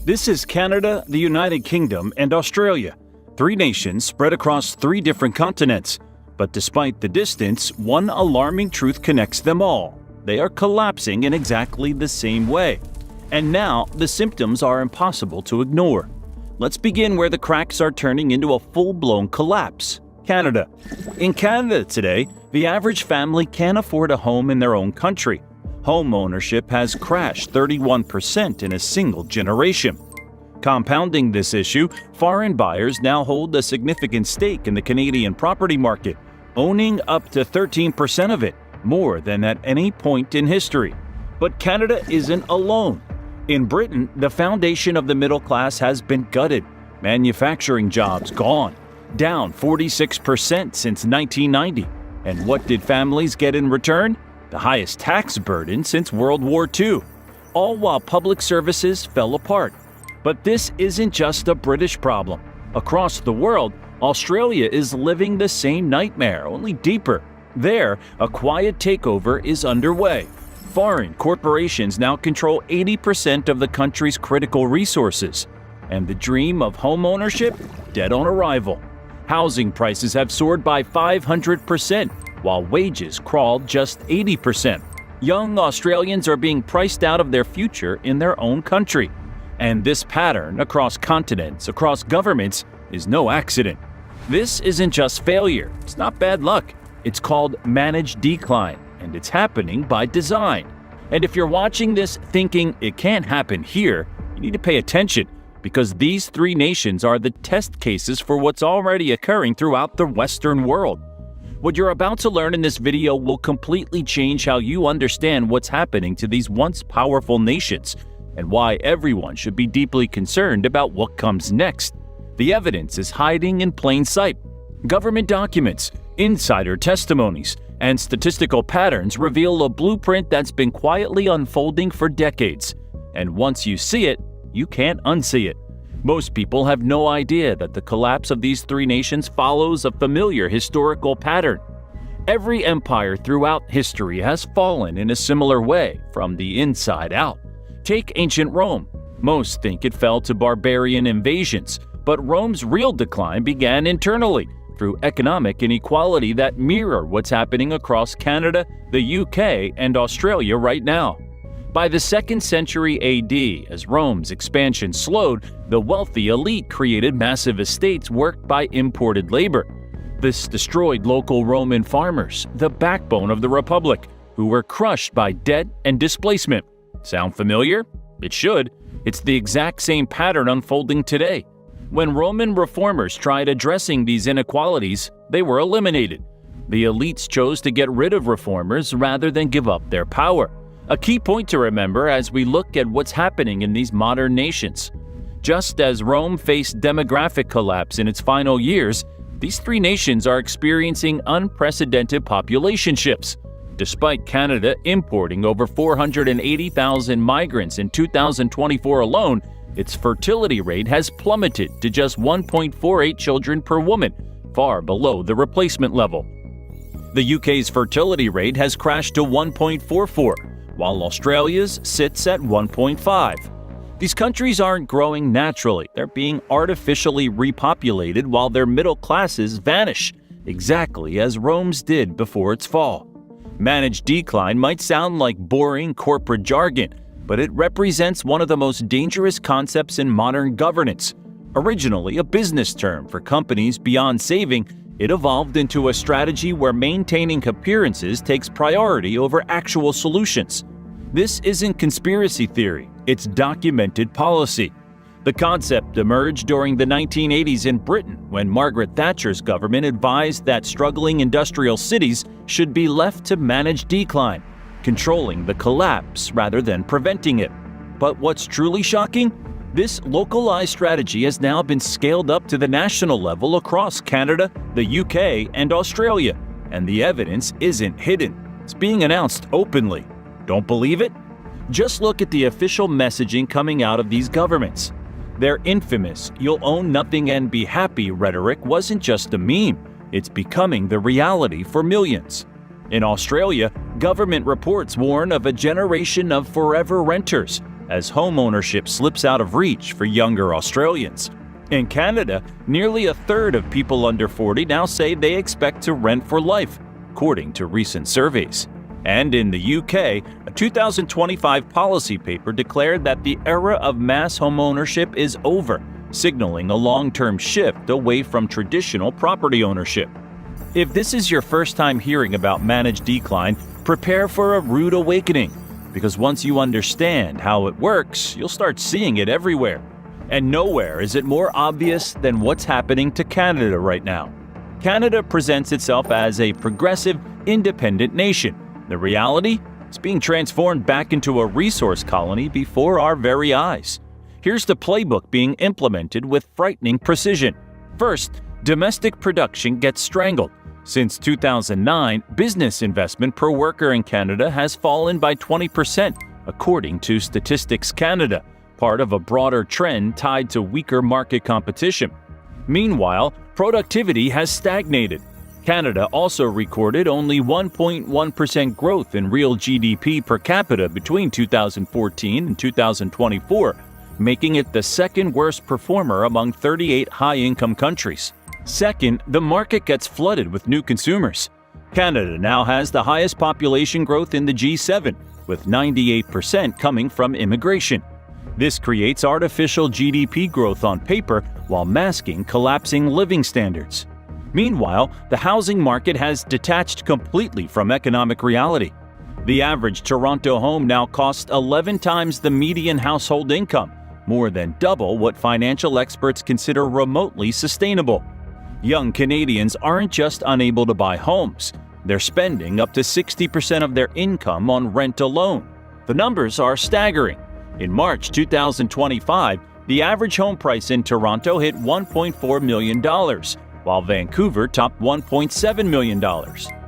This is Canada, the United Kingdom, and Australia, three nations spread across three different continents. But despite the distance, one alarming truth connects them all. They are collapsing in exactly the same way. And now, the symptoms are impossible to ignore. Let's begin where the cracks are turning into a full-blown collapse. Canada. In Canada today, the average family can't afford a home in their own country. Home ownership has crashed 31% in a single generation. Compounding this issue, foreign buyers now hold a significant stake in the Canadian property market, owning up to 13% of it, more than at any point in history. But Canada isn't alone. In Britain, the foundation of the middle class has been gutted, manufacturing jobs gone, down 46% since 1990. And what did families get in return? The highest tax burden since World War II, all while public services fell apart. But this isn't just a British problem. Across the world, Australia is living the same nightmare, only deeper. There, a quiet takeover is underway. Foreign corporations now control 80% of the country's critical resources. And the dream of home ownership? Dead on arrival. Housing prices have soared by 500%. While wages crawled just 80%. Young Australians are being priced out of their future in their own country. And this pattern across continents, across governments, is no accident. This isn't just failure. It's not bad luck. It's called managed decline, and it's happening by design. And if you're watching this thinking it can't happen here, you need to pay attention, because these three nations are the test cases for what's already occurring throughout the Western world. What you're about to learn in this video will completely change how you understand what's happening to these once powerful nations and why everyone should be deeply concerned about what comes next. The evidence is hiding in plain sight. Government documents, insider testimonies, and statistical patterns reveal a blueprint that's been quietly unfolding for decades. And once you see it, you can't unsee it. Most people have no idea that the collapse of these three nations follows a familiar historical pattern. Every empire throughout history has fallen in a similar way, from the inside out. Take ancient Rome. Most think it fell to barbarian invasions, but Rome's real decline began internally, through economic inequality that mirror what's happening across Canada, the UK, and Australia right now. By the 2nd century AD, as Rome's expansion slowed, the wealthy elite created massive estates worked by imported labor. This destroyed local Roman farmers, the backbone of the Republic, who were crushed by debt and displacement. Sound familiar? It should. It's the exact same pattern unfolding today. When Roman reformers tried addressing these inequalities, they were eliminated. The elites chose to get rid of reformers rather than give up their power. A key point to remember as we look at what's happening in these modern nations. Just as Rome faced demographic collapse in its final years, these three nations are experiencing unprecedented population shifts. Despite Canada importing over 480,000 migrants in 2024 alone, its fertility rate has plummeted to just 1.48 children per woman, far below the replacement level. The UK's fertility rate has crashed to 1.44. While Australia's sits at 1.5. These countries aren't growing naturally, they're being artificially repopulated while their middle classes vanish, exactly as Rome's did before its fall. Managed decline might sound like boring corporate jargon, but it represents one of the most dangerous concepts in modern governance. Originally a business term for companies beyond saving, it evolved into a strategy where maintaining appearances takes priority over actual solutions. This isn't conspiracy theory, it's documented policy. The concept emerged during the 1980s in Britain when Margaret Thatcher's government advised that struggling industrial cities should be left to manage decline, controlling the collapse rather than preventing it. But what's truly shocking? This localized strategy has now been scaled up to the national level across Canada, the UK, and Australia, and the evidence isn't hidden. It's being announced openly. Don't believe it? Just look at the official messaging coming out of these governments. Their infamous "you'll own nothing and be happy" rhetoric wasn't just a meme, it's becoming the reality for millions. In Australia, government reports warn of a generation of forever renters, as home ownership slips out of reach for younger Australians. In Canada, nearly a third of people under 40 now say they expect to rent for life, according to recent surveys. And in the UK, a 2025 policy paper declared that the era of mass homeownership is over, signaling a long-term shift away from traditional property ownership. If this is your first time hearing about managed decline, prepare for a rude awakening, because once you understand how it works, you'll start seeing it everywhere. And nowhere is it more obvious than what's happening to Canada right now. Canada presents itself as a progressive, independent nation. The reality? It's being transformed back into a resource colony before our very eyes. Here's the playbook being implemented with frightening precision. First, domestic production gets strangled. Since 2009, business investment per worker in Canada has fallen by 20%, according to Statistics Canada, part of a broader trend tied to weaker market competition. Meanwhile, productivity has stagnated. Canada also recorded only 1.1% growth in real GDP per capita between 2014 and 2024, making it the second worst performer among 38 high-income countries. Second, the market gets flooded with new consumers. Canada now has the highest population growth in the G7, with 98% coming from immigration. This creates artificial GDP growth on paper while masking collapsing living standards. Meanwhile, the housing market has detached completely from economic reality. The average Toronto home now costs 11 times the median household income, more than double what financial experts consider remotely sustainable. Young Canadians aren't just unable to buy homes, they're spending up to 60% of their income on rent alone. The numbers are staggering. In March 2025, the average home price in Toronto hit $1.4 million, while Vancouver topped $1.7 million.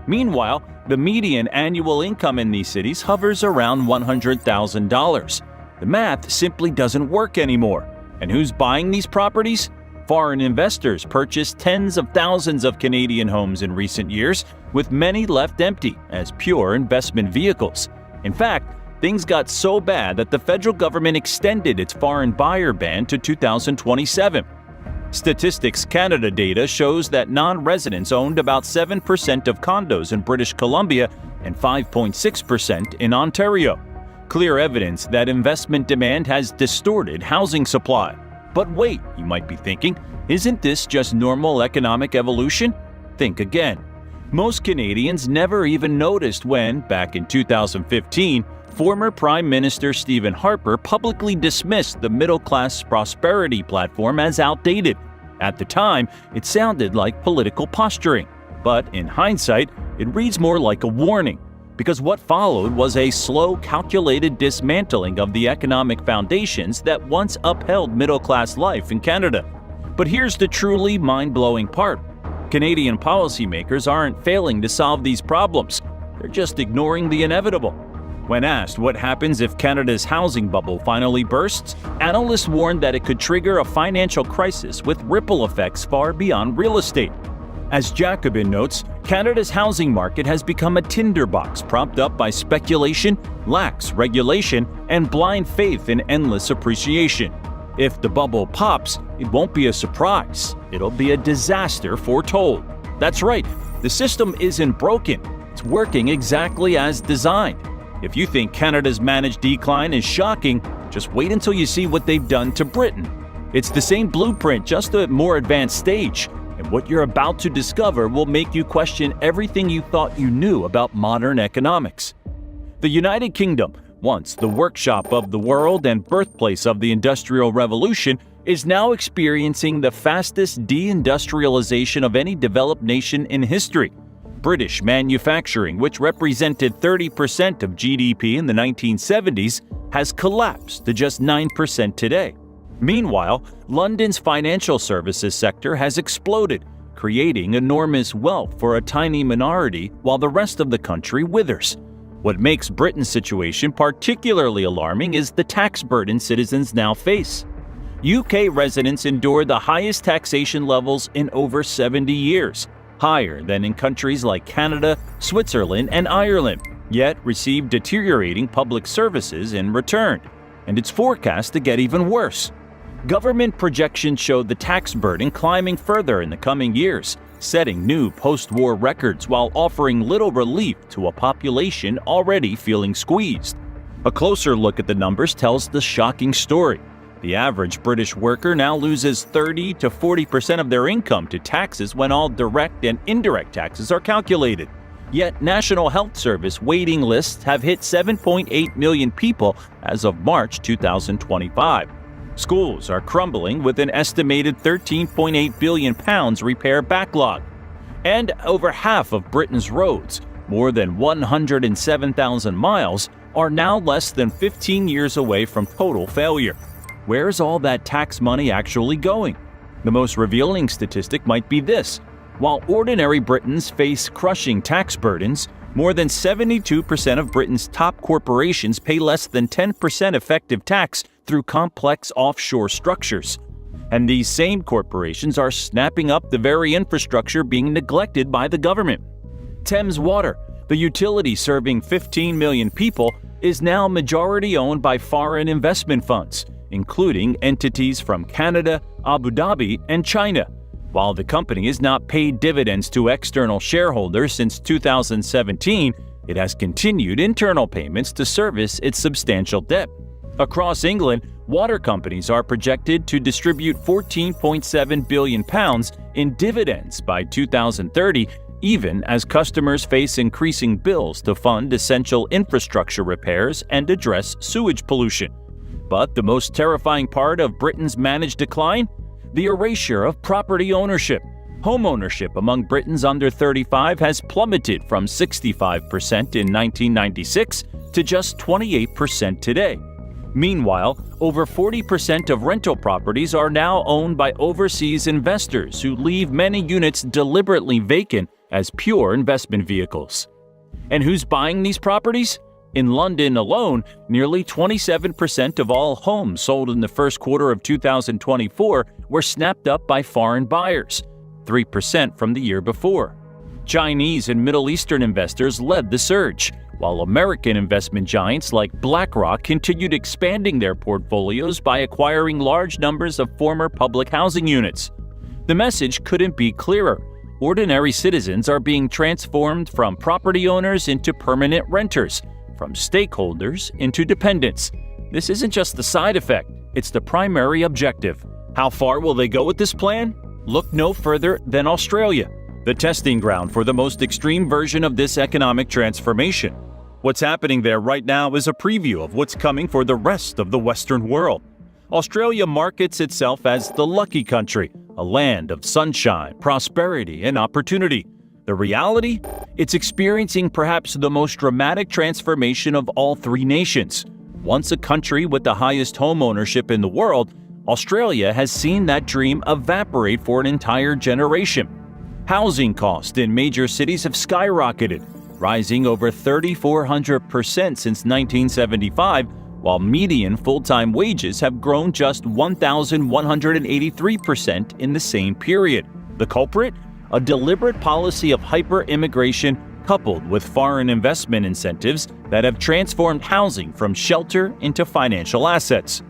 Meanwhile, the median annual income in these cities hovers around $100,000. The math simply doesn't work anymore. And who's buying these properties? Foreign investors purchased tens of thousands of Canadian homes in recent years, with many left empty as pure investment vehicles. In fact, things got so bad that the federal government extended its foreign buyer ban to 2027. Statistics Canada data shows that non-residents owned about 7% of condos in British Columbia and 5.6% in Ontario. Clear evidence that investment demand has distorted housing supply. But wait, you might be thinking, isn't this just normal economic evolution? Think again. Most Canadians never even noticed when, back in 2015, former Prime Minister Stephen Harper publicly dismissed the middle-class prosperity platform as outdated. At the time, it sounded like political posturing. But in hindsight, it reads more like a warning, because what followed was a slow, calculated dismantling of the economic foundations that once upheld middle-class life in Canada. But here's the truly mind-blowing part. Canadian policymakers aren't failing to solve these problems. They're just ignoring the inevitable. When asked what happens if Canada's housing bubble finally bursts, analysts warned that it could trigger a financial crisis with ripple effects far beyond real estate. As Jacobin notes, Canada's housing market has become a tinderbox propped up by speculation, lax regulation, and blind faith in endless appreciation. If the bubble pops, it won't be a surprise. It'll be a disaster foretold. That's right, the system isn't broken. It's working exactly as designed. If you think Canada's managed decline is shocking, just wait until you see what they've done to Britain. It's the same blueprint, just a more advanced stage. And what you're about to discover will make you question everything you thought you knew about modern economics. The United Kingdom, once the workshop of the world and birthplace of the Industrial Revolution, is now experiencing the fastest deindustrialization of any developed nation in history. British manufacturing, which represented 30% of GDP in the 1970s, has collapsed to just 9% today. Meanwhile, London's financial services sector has exploded, creating enormous wealth for a tiny minority while the rest of the country withers. What makes Britain's situation particularly alarming is the tax burden citizens now face. UK residents endure the highest taxation levels in over 70 years, higher than in countries like Canada, Switzerland, and Ireland, yet receive deteriorating public services in return. and it's forecast to get even worse. Government projections show the tax burden climbing further in the coming years, setting new post-war records while offering little relief to a population already feeling squeezed. A closer look at the numbers tells the shocking story. The average British worker now loses 30 to 40% of their income to taxes when all direct and indirect taxes are calculated. Yet National Health Service waiting lists have hit 7.8 million people as of March 2025. Schools are crumbling with an estimated £13.8 billion repair backlog. And over half of Britain's roads, more than 107,000 miles, are now less than 15 years away from total failure. Where's all that tax money actually going? The most revealing statistic might be this. While ordinary Britons face crushing tax burdens, more than 72% of Britain's top corporations pay less than 10% effective tax through complex offshore structures. And these same corporations are snapping up the very infrastructure being neglected by the government. Thames Water, the utility serving 15 million people, is now majority owned by foreign investment funds, including entities from Canada, Abu Dhabi, and China. While the company has not paid dividends to external shareholders since 2017, it has continued internal payments to service its substantial debt. Across England, water companies are projected to distribute £14.7 billion in dividends by 2030, even as customers face increasing bills to fund essential infrastructure repairs and address sewage pollution. But the most terrifying part of Britain's managed decline? The erasure of property ownership. Home ownership among Britons under 35 has plummeted from 65% in 1996 to just 28% today. Meanwhile, over 40% of rental properties are now owned by overseas investors who leave many units deliberately vacant as pure investment vehicles. And who's buying these properties? In London alone, nearly 27% of all homes sold in the first quarter of 2024 were snapped up by foreign buyers, 3% from the year before. Chinese and Middle Eastern investors led the surge, while American investment giants like BlackRock continued expanding their portfolios by acquiring large numbers of former public housing units. The message couldn't be clearer. Ordinary citizens are being transformed from property owners into permanent renters, from stakeholders into dependents. This isn't just the side effect, it's the primary objective. How far will they go with this plan? Look no further than Australia, the testing ground for the most extreme version of this economic transformation. What's happening there right now is a preview of what's coming for the rest of the Western world. Australia markets itself as the lucky country, a land of sunshine, prosperity, and opportunity. The reality? It's experiencing perhaps the most dramatic transformation of all three nations. Once a country with the highest home ownership in the world, Australia has seen that dream evaporate for an entire generation. Housing costs in major cities have skyrocketed, rising over 3,400% since 1975, while median full-time wages have grown just 1,183% in the same period. The culprit? A deliberate policy of hyper-immigration coupled with foreign investment incentives that have transformed housing from shelter into financial assets.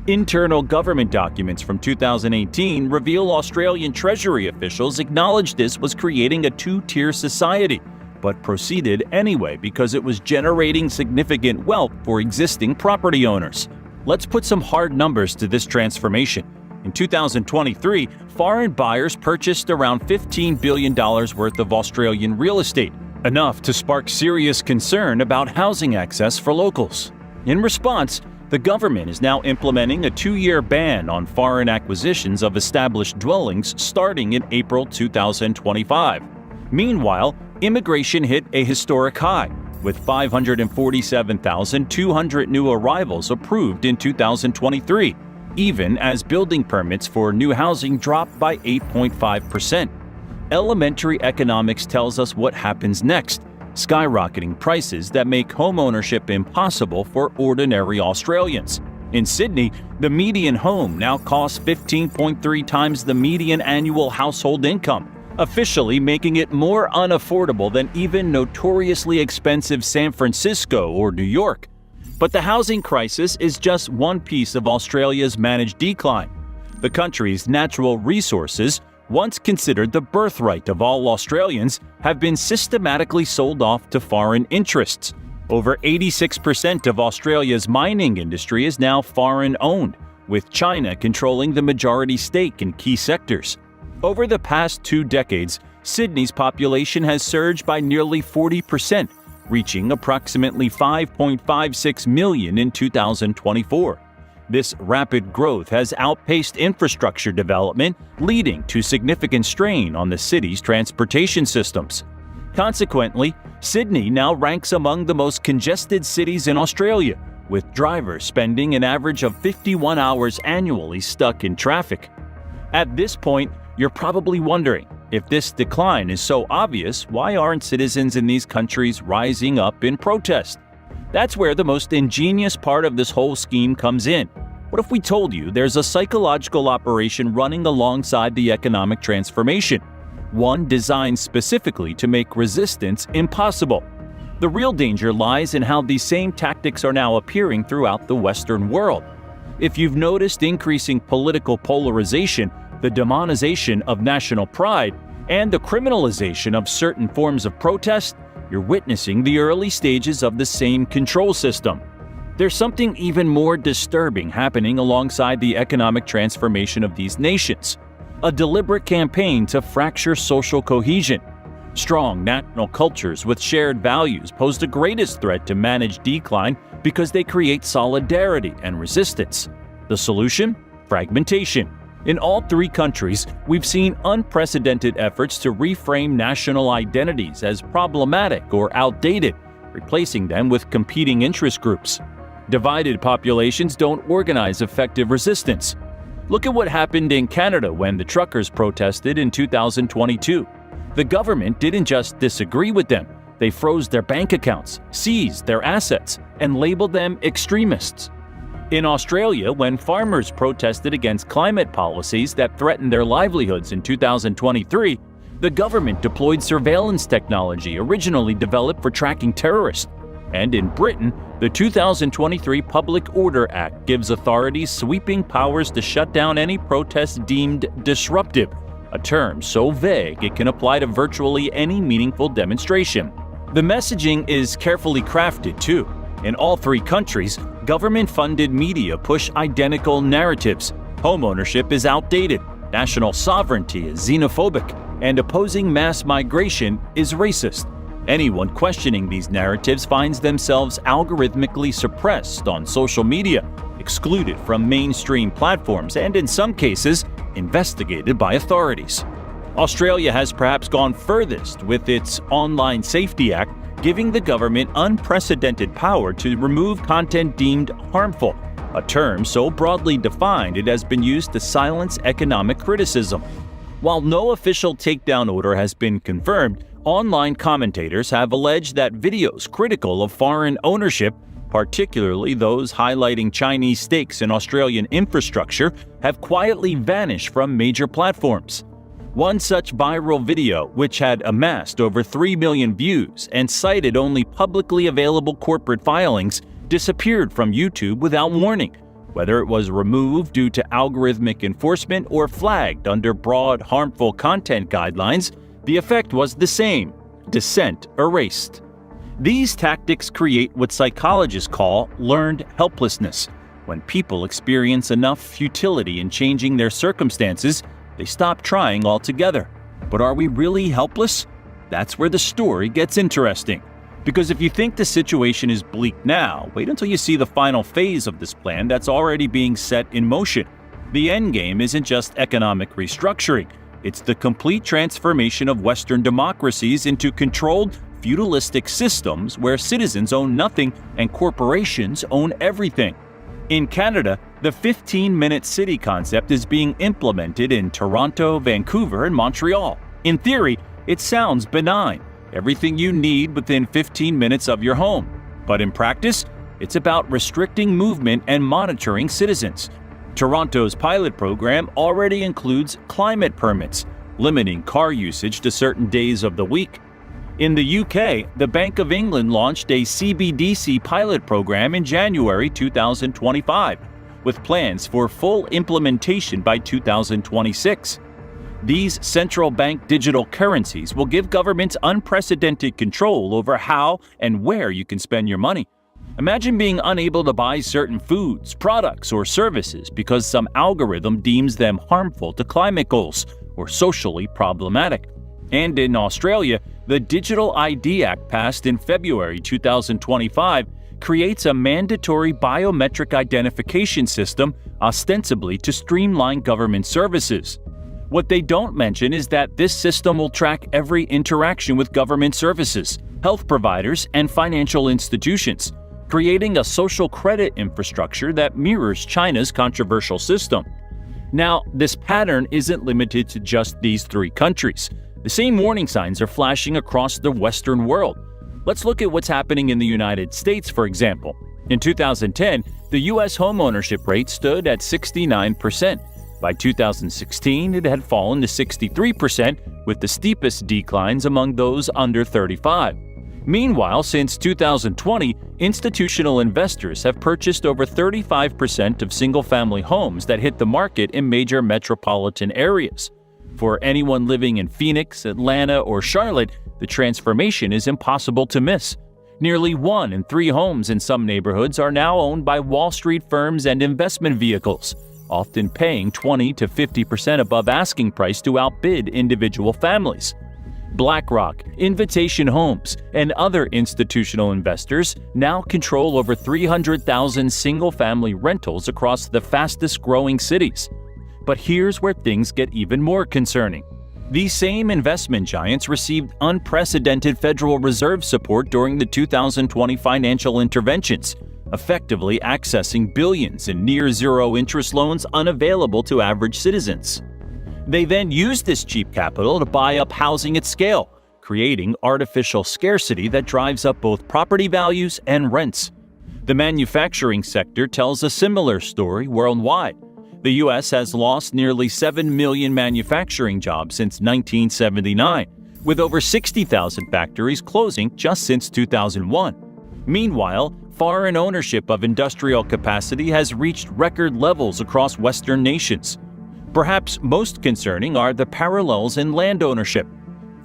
Internal government documents from 2018 reveal Australian Treasury officials acknowledged this was creating a two-tier society, but proceeded anyway because it was generating significant wealth for existing property owners. Let's put some hard numbers to this transformation. In 2023, foreign buyers purchased around $15 billion worth of Australian real estate, enough to spark serious concern about housing access for locals. In response, the government is now implementing a 2-year ban on foreign acquisitions of established dwellings starting in April 2025. Meanwhile, immigration hit a historic high, with 547,200 new arrivals approved in 2023, even as building permits for new housing dropped by 8.5%. Elementary economics tells us what happens next: skyrocketing prices that make homeownership impossible for ordinary Australians. In Sydney, the median home now costs 15.3 times the median annual household income, officially making it more unaffordable than even notoriously expensive San Francisco or New York. But the housing crisis is just one piece of Australia's managed decline. The country's natural resources, once considered the birthright of all Australians, have been systematically sold off to foreign interests. Over 86% of Australia's mining industry is now foreign-owned, with China controlling the majority stake in key sectors. Over the past 2 decades, Sydney's population has surged by nearly 40%, reaching approximately 5.56 million in 2024. This rapid growth has outpaced infrastructure development, leading to significant strain on the city's transportation systems. Consequently, Sydney now ranks among the most congested cities in Australia, with drivers spending an average of 51 hours annually stuck in traffic. At this point, you're probably wondering, if this decline is so obvious, why aren't citizens in these countries rising up in protest? That's where the most ingenious part of this whole scheme comes in. What if we told you there's a psychological operation running alongside the economic transformation? One designed specifically to make resistance impossible. The real danger lies in how these same tactics are now appearing throughout the Western world. If you've noticed increasing political polarization, the demonization of national pride, and the criminalization of certain forms of protest, you're witnessing the early stages of the same control system. There's something even more disturbing happening alongside the economic transformation of these nations. A deliberate campaign to fracture social cohesion. Strong national cultures with shared values pose the greatest threat to managed decline because they create solidarity and resistance. The solution? Fragmentation. In all 3 countries, we've seen unprecedented efforts to reframe national identities as problematic or outdated, replacing them with competing interest groups. Divided populations don't organize effective resistance. Look at what happened in Canada when the truckers protested in 2022. The government didn't just disagree with them, they froze their bank accounts, seized their assets, and labeled them extremists. In Australia, when farmers protested against climate policies that threatened their livelihoods in 2023, the government deployed surveillance technology originally developed for tracking terrorists. And in Britain, the 2023 Public Order Act gives authorities sweeping powers to shut down any protest deemed disruptive, a term so vague it can apply to virtually any meaningful demonstration. The messaging is carefully crafted, too. In all 3 countries, government-funded media push identical narratives. Homeownership is outdated, national sovereignty is xenophobic, and opposing mass migration is racist. Anyone questioning these narratives finds themselves algorithmically suppressed on social media, excluded from mainstream platforms, and in some cases, investigated by authorities. Australia has perhaps gone furthest with its Online Safety Act, giving the government unprecedented power to remove content deemed harmful, a term so broadly defined it has been used to silence economic criticism. While no official takedown order has been confirmed, online commentators have alleged that videos critical of foreign ownership, particularly those highlighting Chinese stakes in Australian infrastructure, have quietly vanished from major platforms. One such viral video, which had amassed over 3 million views and cited only publicly available corporate filings, disappeared from YouTube without warning. Whether it was removed due to algorithmic enforcement or flagged under broad harmful content guidelines, the effect was the same: dissent erased. These tactics create what psychologists call learned helplessness. When people experience enough futility in changing their circumstances, they stop trying altogether. But are we really helpless? That's where the story gets interesting. Because if you think the situation is bleak now, wait until you see the final phase of this plan that's already being set in motion. The endgame isn't just economic restructuring. It's the complete transformation of Western democracies into controlled, feudalistic systems where citizens own nothing and corporations own everything. In Canada, the 15-minute city concept is being implemented in Toronto, Vancouver, and Montreal. In theory, it sounds benign. Everything you need within 15 minutes of your home. But in practice, it's about restricting movement and monitoring citizens. Toronto's pilot program already includes climate permits, limiting car usage to certain days of the week. In the UK, the Bank of England launched a CBDC pilot program in January 2025, with plans for full implementation by 2026. These central bank digital currencies will give governments unprecedented control over how and where you can spend your money. Imagine being unable to buy certain foods, products, or services because some algorithm deems them harmful to climate goals or socially problematic. And in Australia, the Digital ID Act passed in February 2025 creates a mandatory biometric identification system ostensibly to streamline government services. What they don't mention is that this system will track every interaction with government services, health providers, and financial institutions, creating a social credit infrastructure that mirrors China's controversial system. Now, this pattern isn't limited to just these three countries. The same warning signs are flashing across the Western world. Let's look at what's happening in the United States, for example. In 2010, the U.S. homeownership rate stood at 69%. By 2016, it had fallen to 63%, with the steepest declines among those under 35. Meanwhile, since 2020, institutional investors have purchased over 35% of single-family homes that hit the market in major metropolitan areas. For anyone living in Phoenix, Atlanta, or Charlotte, the transformation is impossible to miss. Nearly 1 in 3 homes in some neighborhoods are now owned by Wall Street firms and investment vehicles, often paying 20 to 50% above asking price to outbid individual families. BlackRock, Invitation Homes, and other institutional investors now control over 300,000 single-family rentals across the fastest-growing cities. But here's where things get even more concerning. These same investment giants received unprecedented Federal Reserve support during the 2020 financial interventions, effectively accessing billions in near-zero interest loans unavailable to average citizens. They then used this cheap capital to buy up housing at scale, creating artificial scarcity that drives up both property values and rents. The manufacturing sector tells a similar story worldwide. The U.S. has lost nearly 7 million manufacturing jobs since 1979, with over 60,000 factories closing just since 2001. Meanwhile, foreign ownership of industrial capacity has reached record levels across Western nations. Perhaps most concerning are the parallels in land ownership.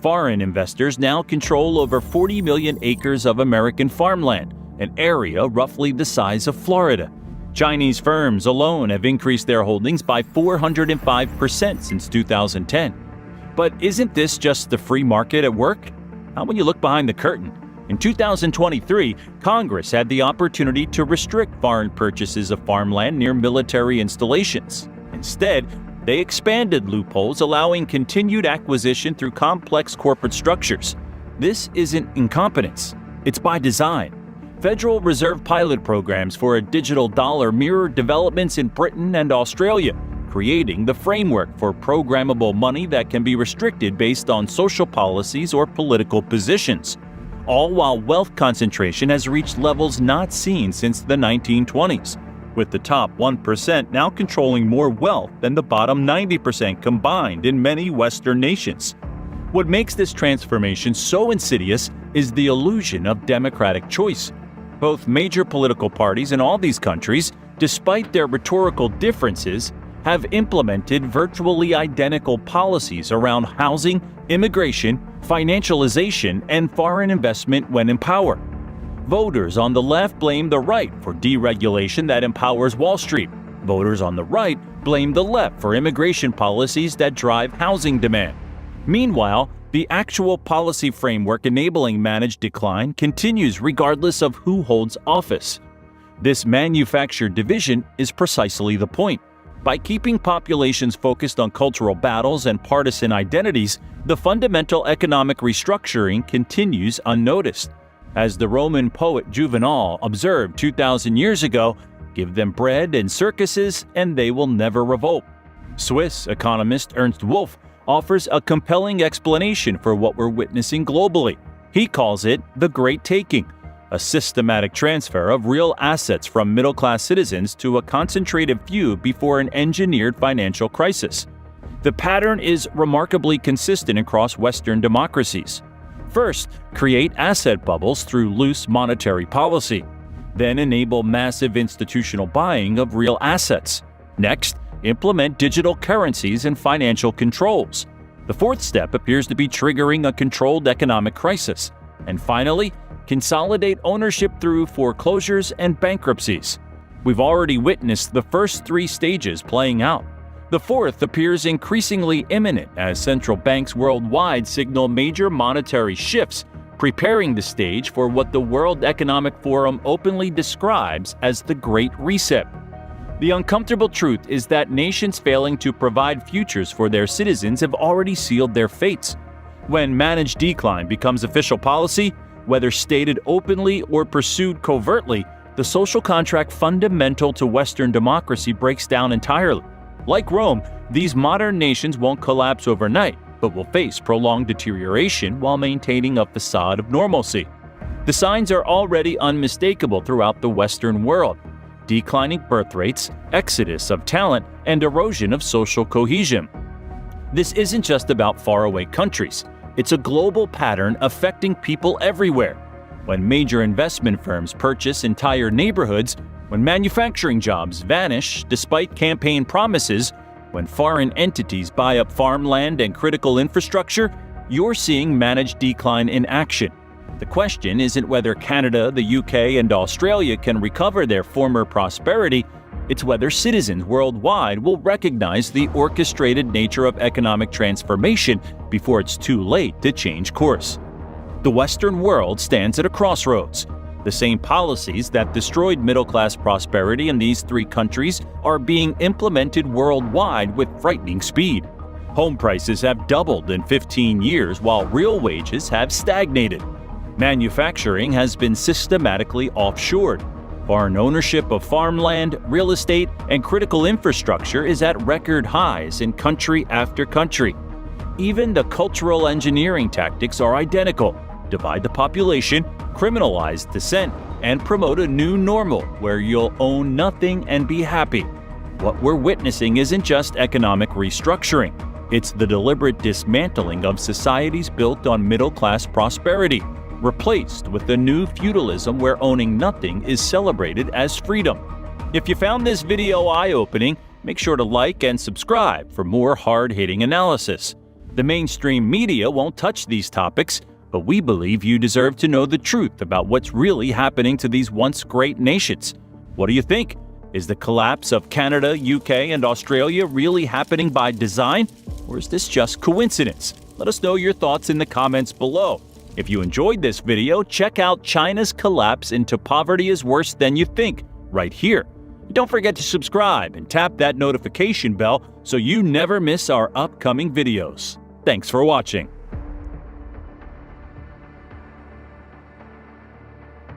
Foreign investors now control over 40 million acres of American farmland, an area roughly the size of Florida. Chinese firms alone have increased their holdings by 405% since 2010. But isn't this just the free market at work? How when you look behind the curtain? In 2023, Congress had the opportunity to restrict foreign purchases of farmland near military installations. Instead, they expanded loopholes, allowing continued acquisition through complex corporate structures. This isn't incompetence. It's by design. Federal Reserve pilot programs for a digital dollar mirror developments in Britain and Australia, creating the framework for programmable money that can be restricted based on social policies or political positions, all while wealth concentration has reached levels not seen since the 1920s, with the top 1% now controlling more wealth than the bottom 90% combined in many Western nations. What makes this transformation so insidious is the illusion of democratic choice. Both major political parties in all these countries, despite their rhetorical differences, have implemented virtually identical policies around housing, immigration, financialization, and foreign investment when in power. Voters on the left blame the right for deregulation that empowers Wall Street. Voters on the right blame the left for immigration policies that drive housing demand. Meanwhile, the actual policy framework enabling managed decline continues regardless of who holds office. This manufactured division is precisely the point. By keeping populations focused on cultural battles and partisan identities, the fundamental economic restructuring continues unnoticed. As the Roman poet Juvenal observed 2,000 years ago, give them bread and circuses and they will never revolt. Swiss economist Ernst Wolff offers a compelling explanation for what we're witnessing globally. He calls it the Great Taking, a systematic transfer of real assets from middle-class citizens to a concentrated few before an engineered financial crisis. The pattern is remarkably consistent across Western democracies. First, create asset bubbles through loose monetary policy. Then enable massive institutional buying of real assets. Next, implement digital currencies and financial controls. The fourth step appears to be triggering a controlled economic crisis. And finally, consolidate ownership through foreclosures and bankruptcies. We've already witnessed the first three stages playing out. The fourth appears increasingly imminent as central banks worldwide signal major monetary shifts, preparing the stage for what the World Economic Forum openly describes as the Great Reset. The uncomfortable truth is that nations failing to provide futures for their citizens have already sealed their fates. When managed decline becomes official policy, whether stated openly or pursued covertly, the social contract fundamental to Western democracy breaks down entirely. Like Rome, these modern nations won't collapse overnight, but will face prolonged deterioration while maintaining a facade of normalcy. The signs are already unmistakable throughout the Western world: declining birth rates, exodus of talent, and erosion of social cohesion. This isn't just about faraway countries. It's a global pattern affecting people everywhere. When major investment firms purchase entire neighborhoods, when manufacturing jobs vanish despite campaign promises, when foreign entities buy up farmland and critical infrastructure, you're seeing managed decline in action. The question isn't whether Canada, the UK, and Australia can recover their former prosperity. It's whether citizens worldwide will recognize the orchestrated nature of economic transformation before it's too late to change course. The Western world stands at a crossroads. The same policies that destroyed middle-class prosperity in these three countries are being implemented worldwide with frightening speed. Home prices have doubled in 15 years while real wages have stagnated. Manufacturing has been systematically offshored. Foreign ownership of farmland, real estate, and critical infrastructure is at record highs in country after country. Even the cultural engineering tactics are identical: divide the population, criminalize dissent, and promote a new normal where you'll own nothing and be happy. What we're witnessing isn't just economic restructuring. It's the deliberate dismantling of societies built on middle-class prosperity, replaced with a new feudalism where owning nothing is celebrated as freedom. If you found this video eye-opening, make sure to like and subscribe for more hard-hitting analysis. The mainstream media won't touch these topics, but we believe you deserve to know the truth about what's really happening to these once great nations. What do you think? Is the collapse of Canada, UK, and Australia really happening by design? Or is this just coincidence? Let us know your thoughts in the comments below. If you enjoyed this video, check out China's collapse into poverty is worse than you think, right here. Don't forget to subscribe and tap that notification bell so you never miss our upcoming videos. Thanks for watching.